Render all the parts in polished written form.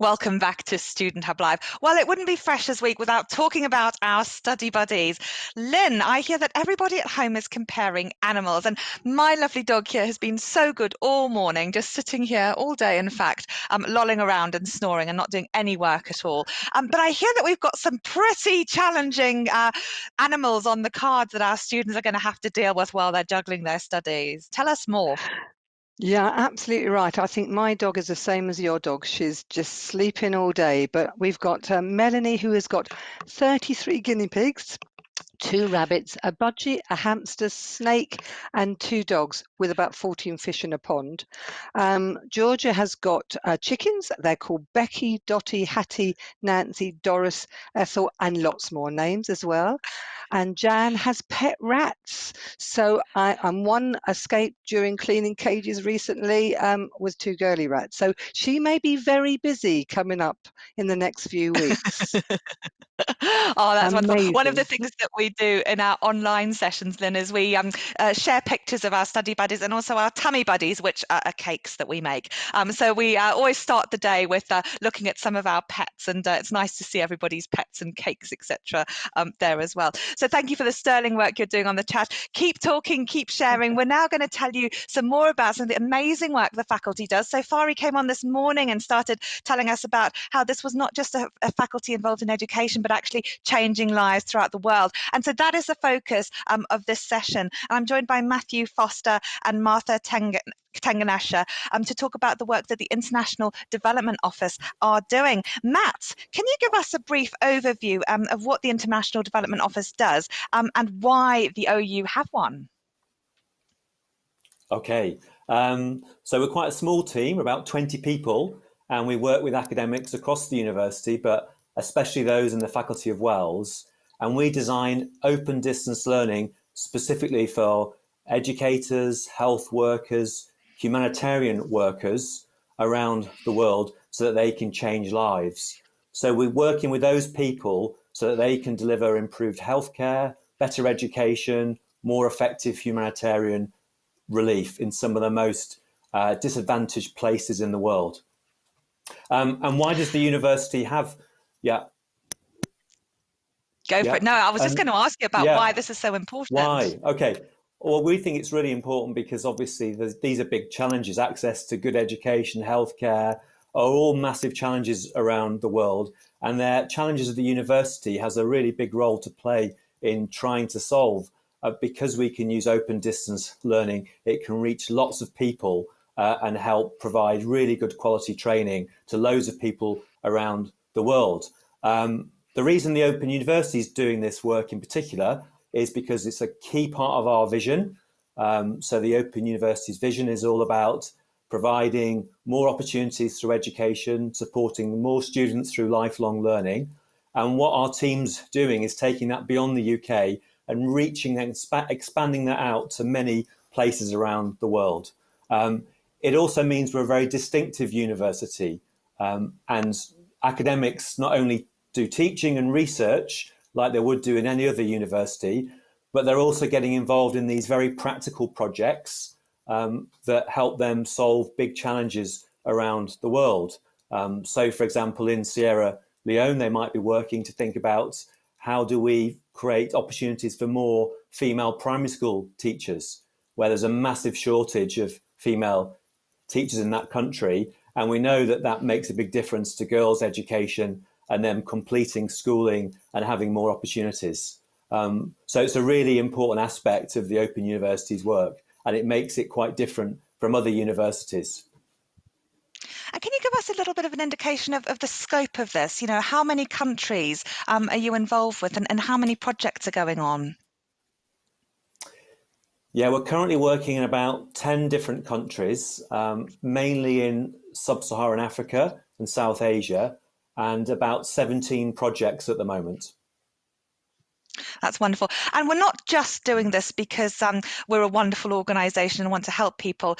Welcome back to Student Hub Live. Well, it wouldn't be Freshers Week without talking about our study buddies. Lynn, I hear that everybody at home is comparing animals, and my lovely dog here has been so good all morning, just sitting here all day, in fact, lolling around and snoring and not doing any work at all. But I hear that we've got some pretty challenging animals on the cards that our students are going to have to deal with while they're juggling their studies. Tell us more. Yeah, absolutely right. I think my dog is the same as your dog. She's just sleeping all day. But we've got Melanie, who has got 33 guinea pigs, 2 rabbits, a budgie, a hamster, snake, and 2 dogs, with about 14 fish in a pond. Georgia has got chickens. They're called Becky, Dottie, Hattie, Nancy, Doris, Ethel, and lots more names as well. And Jan has pet rats. So one escaped during cleaning cages recently with 2 girly rats. So she may be very busy coming up in the next few weeks. Oh, that's wonderful. One of the Amazing. things that we do in our online sessions, Lynn, is we share pictures of our study buddies and also our tummy buddies, which are cakes that we make. So we always start the day with looking at some of our pets, and it's nice to see everybody's pets and cakes, etc. There as well. So thank you for the sterling work you're doing on the chat. Keep talking, keep sharing. We're now going to tell you some more about some of the amazing work the faculty does. So Fari came on this morning and started telling us about how this was not just a faculty involved in education, but actually changing lives throughout the world. And so that is the focus of this session. I'm joined by Matthew Foster and Martha Tenganasha to talk about the work that the International Development Office are doing. Matt, can you give us a brief overview of what the International Development Office does and why the OU have one? Okay, so we're quite a small team, about 20 people, and we work with academics across the university, but especially those in the Faculty of WELS. And we design open distance learning specifically for educators, health workers, humanitarian workers around the world so that they can change lives. So we're working with those people so that they can deliver improved healthcare, better education, more effective humanitarian relief in some of the most disadvantaged places in the world. And why does the university have, Go for it. No, I was just going to ask you about why this is so important. Why? Okay. Well, we think it's really important because obviously these are big challenges. Access to good education, healthcare are all massive challenges around the world. And their challenges of the university has a really big role to play in trying to solve. Because we can use open distance learning, it can reach lots of people and help provide really good quality training to loads of people around the world. The reason the Open University is doing this work in particular is because it's a key part of our vision. So the Open University's vision is all about providing more opportunities through education, supporting more students through lifelong learning. And what our team's doing is taking that beyond the UK and reaching and expanding that out to many places around the world. It also means we're a very distinctive university, and academics not only do teaching and research like they would do in any other university, but they're also getting involved in these very practical projects that help them solve big challenges around the world. So, for example, in Sierra Leone, they might be working to think about how do we create opportunities for more female primary school teachers, where there's a massive shortage of female teachers in that country. And we know that that makes a big difference to girls' education and them completing schooling and having more opportunities. So it's a really important aspect of the Open University's work, and it makes it quite different from other universities. And can you give us a little bit of an indication of the scope of this? You know, how many countries are you involved with, and how many projects are going on? Yeah, we're currently working in about 10 different countries, mainly in sub-Saharan Africa and South Asia, and about 17 projects at the moment. That's wonderful. And we're not just doing this because we're a wonderful organisation and want to help people.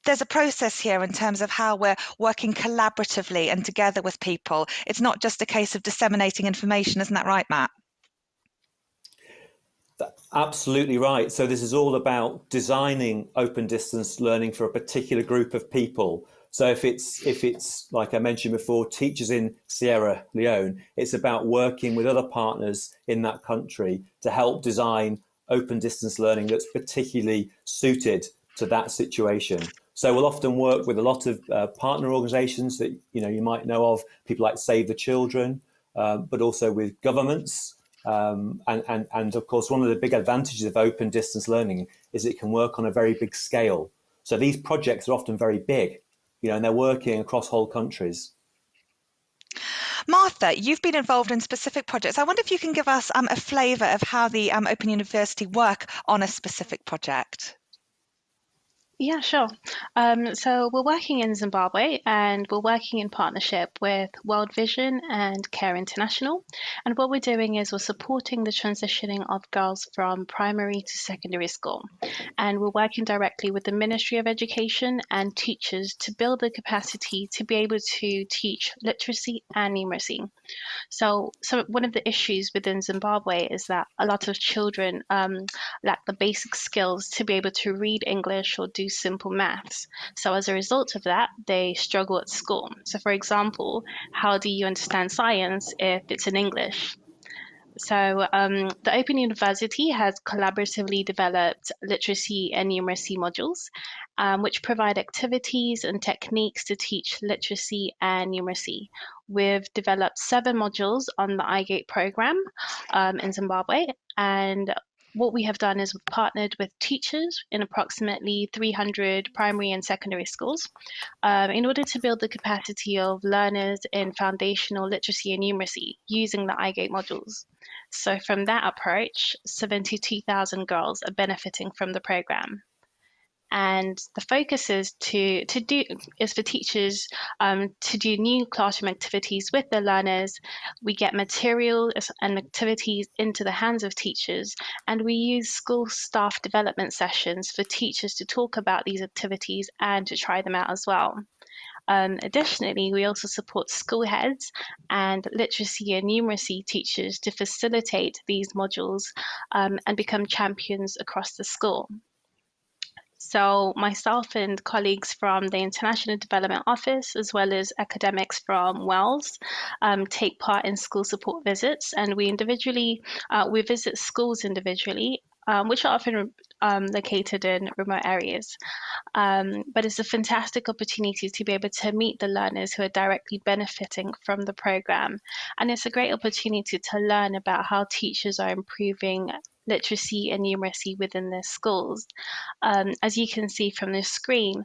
There's a process here in terms of how we're working collaboratively and together with people. It's not just a case of disseminating information, isn't that right, Matt? Absolutely right. So this is all about designing open distance learning for a particular group of people. So if it's like I mentioned before, teachers in Sierra Leone, it's about working with other partners in that country to help design open distance learning that's particularly suited to that situation. So we'll often work with a lot of partner organisations that you might know of, people like Save the Children, but also with governments. And of course, one of the big advantages of open distance learning is it can work on a very big scale. So these projects are often very big, and they're working across whole countries. Martha, you've been involved in specific projects. I wonder if you can give us a flavour of how the Open University work on a specific project. Yeah, sure. So we're working in Zimbabwe and we're working in partnership with World Vision and Care International. And what we're doing is we're supporting the transitioning of girls from primary to secondary school. And we're working directly with the Ministry of Education and teachers to build the capacity to be able to teach literacy and numeracy. So one of the issues within Zimbabwe is that a lot of children lack the basic skills to be able to read English or do simple maths. So as a result of that, they struggle at school. So for example, how do you understand science if it's in English? So the Open University has collaboratively developed literacy and numeracy modules, which provide activities and techniques to teach literacy and numeracy. We've developed 7 modules on the iGate program in Zimbabwe, and what we have done is we've partnered with teachers in approximately 300 primary and secondary schools in order to build the capacity of learners in foundational literacy and numeracy using the iGate modules. So from that approach, 72,000 girls are benefiting from the program. And the focus is for teachers to do new classroom activities with the learners. We get materials and activities into the hands of teachers, and we use school staff development sessions for teachers to talk about these activities and to try them out as well. Additionally, we also support school heads and literacy and numeracy teachers to facilitate these modules and become champions across the school. So myself and colleagues from the International Development Office, as well as academics from WELS, take part in school support visits, and we visit schools individually, which are often located in remote areas. But it's a fantastic opportunity to be able to meet the learners who are directly benefiting from the program. And it's a great opportunity to learn about how teachers are improving literacy and numeracy within their schools. As you can see from the screen,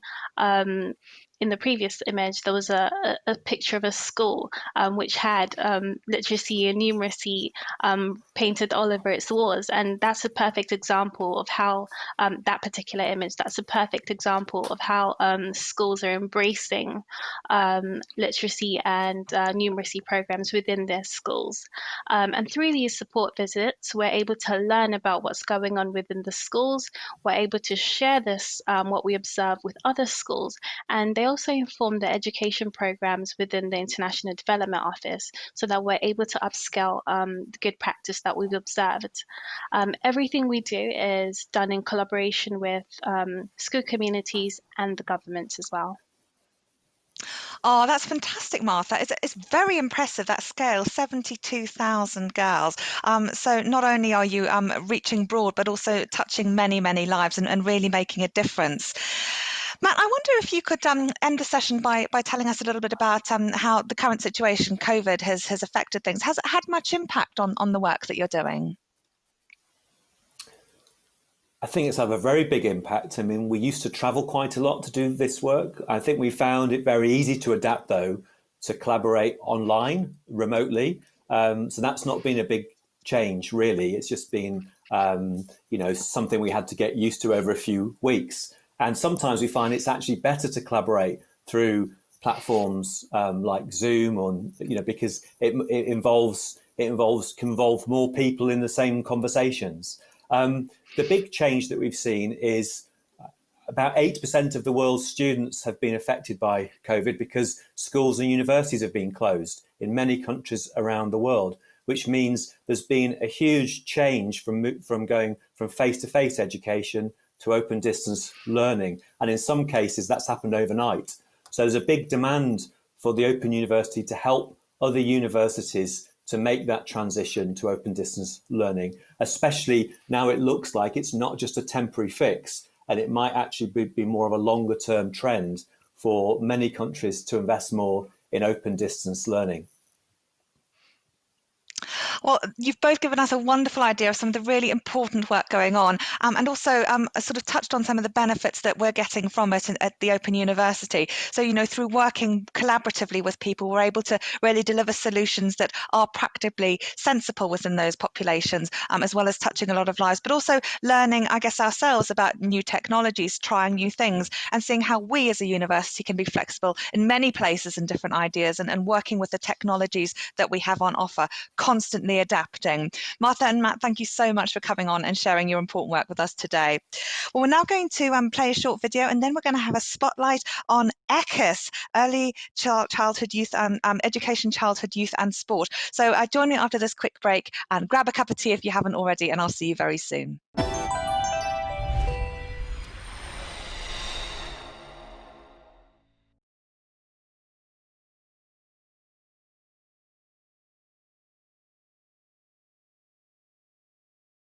in the previous image, there was a picture of a school which had literacy and numeracy painted all over its walls. And that's a perfect example of how that's a perfect example of how schools are embracing literacy and numeracy programs within their schools. And through these support visits, we're able to learn about what's going on within the schools. We're able to share this, what we observe, with other schools, and they also inform the education programs within the International Development Office so that we're able to upscale the good practice that we've observed. Everything we do is done in collaboration with school communities and the government as well. Oh, that's fantastic, Martha. It's very impressive, that scale, 72,000 girls. So not only are you reaching broad, but also touching many, many lives and really making a difference. Matt, I wonder if you could end the session by telling us a little bit about how the current situation, COVID, has affected things. Has it had much impact on the work that you're doing? I think it's had a very big impact. I mean, we used to travel quite a lot to do this work. I think we found it very easy to adapt, though, to collaborate online, remotely. So that's not been a big change, really. It's just been, something we had to get used to over a few weeks. And sometimes we find it's actually better to collaborate through platforms like Zoom, or because it can involve more people in the same conversations. The big change that we've seen is about 8% of the world's students have been affected by COVID because schools and universities have been closed in many countries around the world, which means there's been a huge change from going from face-to-face education to open distance learning. And in some cases, that's happened overnight. So there's a big demand for the Open University to help other universities to make that transition to open distance learning, especially now it looks like it's not just a temporary fix, and it might actually be more of a longer term trend for many countries to invest more in open distance learning. Well, you've both given us a wonderful idea of some of the really important work going on, and also sort of touched on some of the benefits that we're getting from it at the Open University. So, through working collaboratively with people, we're able to really deliver solutions that are practically sensible within those populations, as well as touching a lot of lives, but also learning, I guess, ourselves about new technologies, trying new things, and seeing how we as a university can be flexible in many places and different ideas, and working with the technologies that we have on offer, constantly adapting. Martha and Matt, thank you so much for coming on and sharing your important work with us today. Well, we're now going to play a short video, and then we're going to have a spotlight on ECHUS, Early Childhood Youth, Education, Childhood Youth and Sport. So join me after this quick break and grab a cup of tea if you haven't already, and I'll see you very soon.